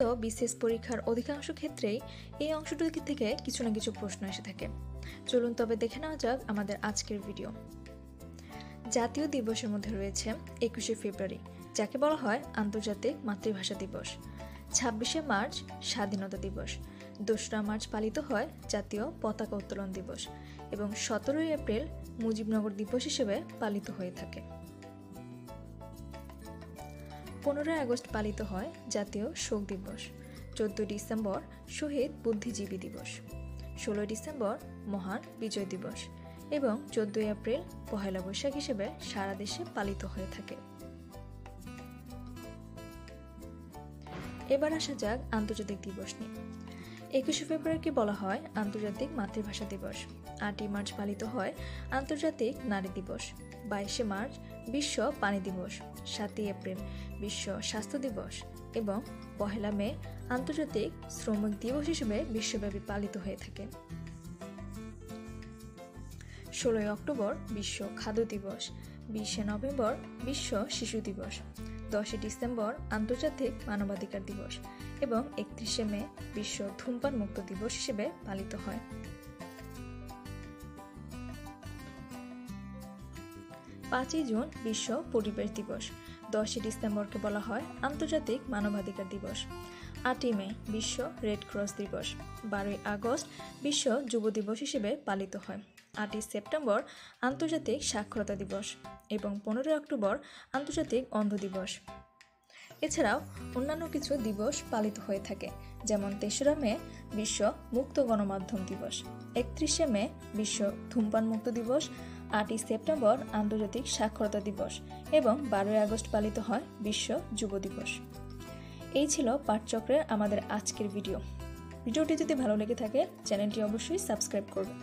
তো বিসিএস পরীক্ষার অধিকাংশ ক্ষেত্রেই এই অংশটুকু থেকে কিছু না কিছু প্রশ্ন এসে থাকে। চলুন তবে দেখে নেওয়া যাক আমাদের আজকের ভিডিও। জাতীয় দিবসের মধ্যে রয়েছে 21শে ফেব্রুয়ারি, যাকে বলা হয় আন্তর্জাতিক মাতৃভাষা দিবস। 26শে মার্চ স্বাধীনতা দিবস। 2রা মার্চ পালিত হয় জাতীয় পতাকা উত্তোলন দিবস এবং 17ই এপ্রিল মুজিবনগর দিবস হিসেবে পালিত হয়ে থাকে। 15ই আগস্ট পালিত হয় জাতীয় শোক দিবস। 14 ডিসেম্বর শহীদ বুদ্ধিজীবী দিবস। 16 ডিসেম্বর মহান বিজয় দিবস এবং 14 এপ্রিল পহেলা বৈশাখ হিসেবে সারা দেশে পালিত হয়ে থাকে। এবার আসা যাক আন্তর্জাতিক দিবস নিয়ে। 21শে ফেব্রুয়ারিকে বলা হয় আন্তর্জাতিক মাতৃভাষা দিবস। 8ই মার্চ পালিত হয় আন্তর্জাতিক নারী দিবস। 22শে মার্চ বিশ্ব পানি দিবস। 7ই এপ্রিল বিশ্ব স্বাস্থ্য দিবস এবং 1 মে আন্তর্জাতিক শ্রমিক দিবস হিসেবে বিশ্বব্যাপী পালিত হয়ে থাকে। 16ই অক্টোবর বিশ্ব খাদ্য দিবস। 20শে নভেম্বর বিশ্ব শিশু দিবস। 10ই ডিসেম্বর আন্তর্জাতিক মানবাধিকার দিবস এবং 31শে মে বিশ্ব ধূমপান মুক্ত দিবস হিসেবে পালিত হয়। 5ই জুন বিশ্ব পরিবেশ দিবস। 10ই ডিসেম্বরকে বলা হয় আন্তর্জাতিক মানবাধিকার দিবস। 8ই মে বিশ্ব রেড ক্রস দিবস। 12ই আগস্ট বিশ্ব যুব দিবস হিসেবে পালিত হয়। 8ই সেপ্টেম্বর আন্তর্জাতিক সাক্ষরতা দিবস এবং 15ই অক্টোবর আন্তর্জাতিক অন্ধ দিবস। এছাড়াও অন্যান্য কিছু দিবস পালিত হয়ে থাকে, যেমন 3রা মে বিশ্ব মুক্ত গণমাধ্যম দিবস। 31শে মে বিশ্ব ধূমপান মুক্ত দিবস। 8ই সেপ্টেম্বর আন্তর্জাতিক সাক্ষরতা দিবস এবং 12ই আগস্ট পালিত হয় বিশ্ব যুব দিবস। এই ছিল পাঠচক্রের আমাদের আজকের ভিডিওটি যদি ভালো লেগে থাকে চ্যানেলটি অবশ্যই সাবস্ক্রাইব করবেন।